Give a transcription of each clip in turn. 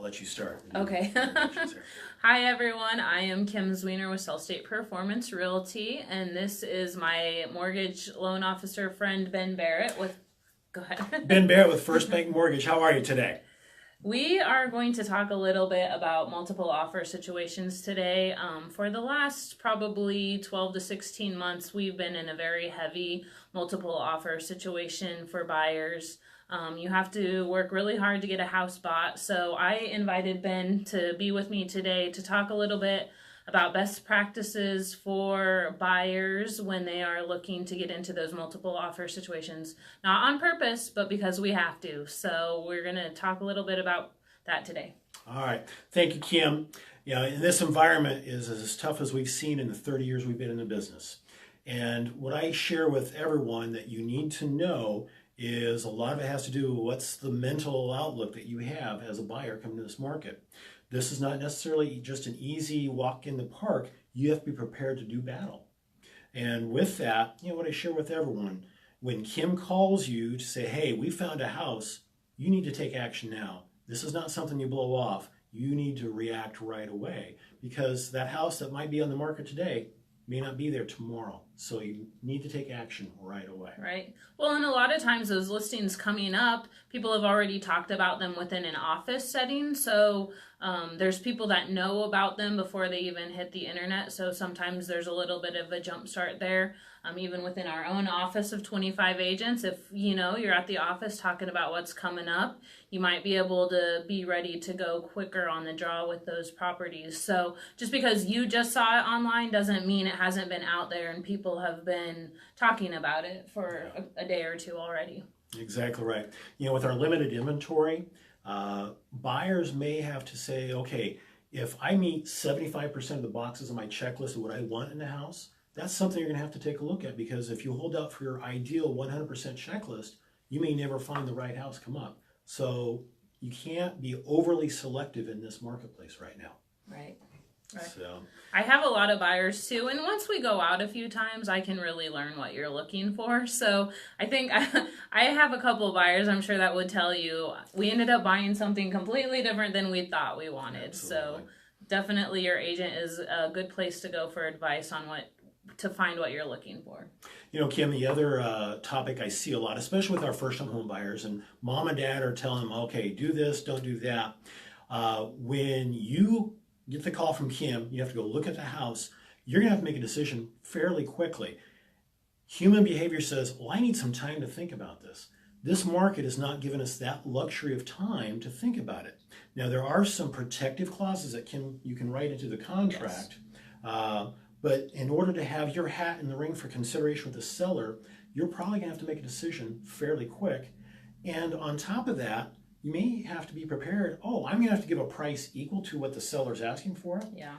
let you start. Okay. Hi, everyone. I am Kim Zwiener with South State Performance Realty, and this is my mortgage loan officer friend, Ben Barrett with... Go ahead. Ben Barrett with First Bank Mortgage. How are you today? We are going to talk a little bit about multiple offer situations today. For the last probably 12 to 16 months, we've been in a very heavy multiple offer situation for buyers. You have to work really hard to get a house bought. So I invited Ben to be with me today to talk a little bit about best practices for buyers when they are looking to get into those multiple offer situations. Not on purpose, but because we have to. So we're going to talk a little bit about that today. All right. Thank you, Kim. Yeah, and this environment is as tough as we've seen in the 30 years we've been in the business. And what I share with everyone that you need to know is a lot of it has to do with what's the mental outlook that you have as a buyer coming to this market. This is not necessarily just an easy walk in the park. You have to be prepared to do battle. And with that, what I share with everyone, when Kim calls you to say, hey, we found a house, you need to take action now. This is not something you blow off. You need to react right away because that house that might be on the market today may not be there tomorrow. So you need to take action right away. Right. Well, and a lot of times those listings coming up, people have already talked about them within an office setting. So there's people that know about them before they even hit the internet. So sometimes there's a little bit of a jump start there. Even within our own office of 25 agents, if you're at the office talking about what's coming up, you might be able to be ready to go quicker on the draw with those properties. So just because you just saw it online doesn't mean it hasn't been out there and people have been talking about it for a day or two already. Exactly right. With our limited inventory, buyers may have to say, okay, if I meet 75% of the boxes on my checklist of what I want in the house, that's something you're going to have to take a look at because if you hold out for your ideal 100% checklist, you may never find the right house come up. So you can't be overly selective in this marketplace right now. Right. So I have a lot of buyers too, and once we go out a few times, I can really learn what you're looking for. So I think I have a couple of buyers, I'm sure that would tell you, we ended up buying something completely different than we thought we wanted. Absolutely. So definitely your agent is a good place to go for advice on to find what you're looking for. Kim, the other topic I see a lot, especially with our first-time home buyers, and mom and dad are telling them, okay, do this, don't do that. When you get the call from Kim, you have to go look at the house, you're going to have to make a decision fairly quickly. Human behavior says, well, I need some time to think about this. This market has not given us that luxury of time to think about it. Now, there are some protective clauses that you can write into the contract. Yes. But in order to have your hat in the ring for consideration with the seller, you're probably going to have to make a decision fairly quick. And on top of that, you may have to be prepared. Oh, I'm going to have to give a price equal to what the seller's asking for. Yeah.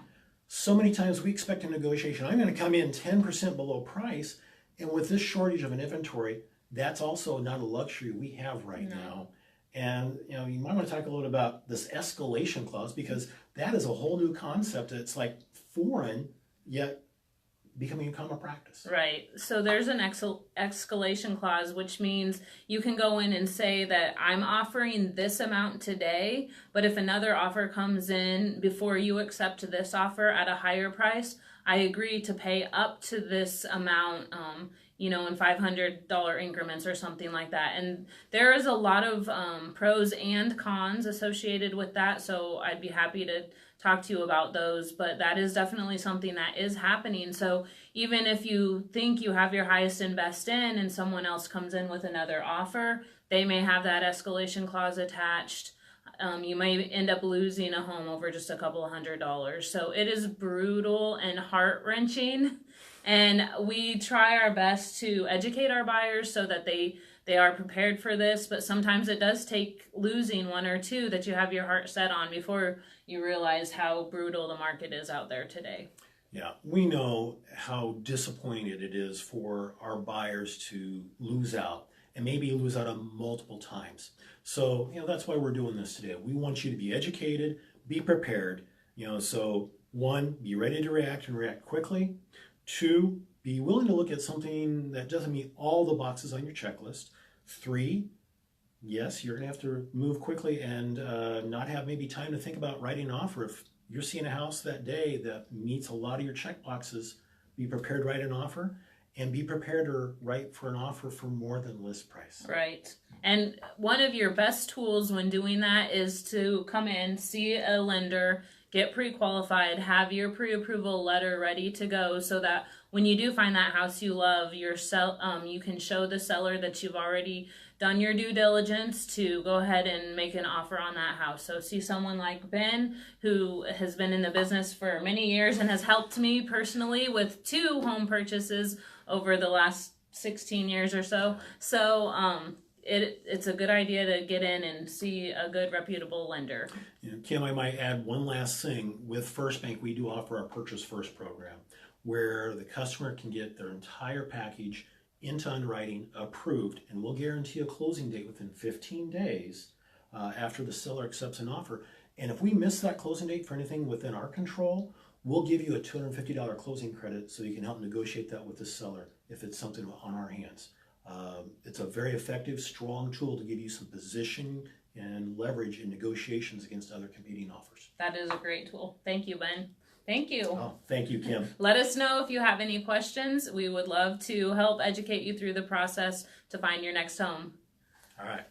So many times we expect a negotiation. I'm going to come in 10% below price. And with this shortage of an inventory, that's also not a luxury we have right now. And you might want to talk a little about this escalation clause because that is a whole new concept. It's like foreign, yet becoming a common practice. Right. So there's an escalation clause, which means you can go in and say that I'm offering this amount today, but if another offer comes in before you accept this offer at a higher price, I agree to pay up to this amount, in $500 increments or something like that. And there is a lot of pros and cons associated with that, so I'd be happy to talk to you about those, but that is definitely something that is happening. So even if you think you have your highest and best in and someone else comes in with another offer, they may have that escalation clause attached. You may end up losing a home over just a couple of $100s. So it is brutal and heart-wrenching. And we try our best to educate our buyers so that they are prepared for this. But sometimes it does take losing one or two that you have your heart set on before you realize how brutal the market is out there today. Yeah, we know how disappointed it is for our buyers to lose out and maybe lose out on multiple times. So, that's why we're doing this today. We want you to be educated, be prepared. So one, be ready to react and react quickly. Two, be willing to look at something that doesn't meet all the boxes on your checklist. Three, yes, you're going to have to move quickly and not have maybe time to think about writing an offer. If you're seeing a house that day that meets a lot of your check boxes, be prepared to write an offer and be prepared to write for an offer for more than list price. Right. And one of your best tools when doing that is to come in, see a lender, get pre-qualified, have your pre-approval letter ready to go so that when you do find that house you love, you can show the seller that you've already done your due diligence to go ahead and make an offer on that house. So see someone like Ben, who has been in the business for many years and has helped me personally with 2 home purchases over the last 16 years or so. So it's a good idea to get in and see a good reputable lender. Kim, I might add one last thing. With First Bank, we do offer our Purchase First program, where the customer can get their entire package into underwriting approved, and we'll guarantee a closing date within 15 days after the seller accepts an offer. And if we miss that closing date for anything within our control, we'll give you a $250 closing credit so you can help negotiate that with the seller if it's something on our hands. It's a very effective, strong tool to give you some position and leverage in negotiations against other competing offers. That is a great tool. Thank you, Ben. Thank you. Oh, thank you, Kim. Let us know if you have any questions. We would love to help educate you through the process to find your next home. All right.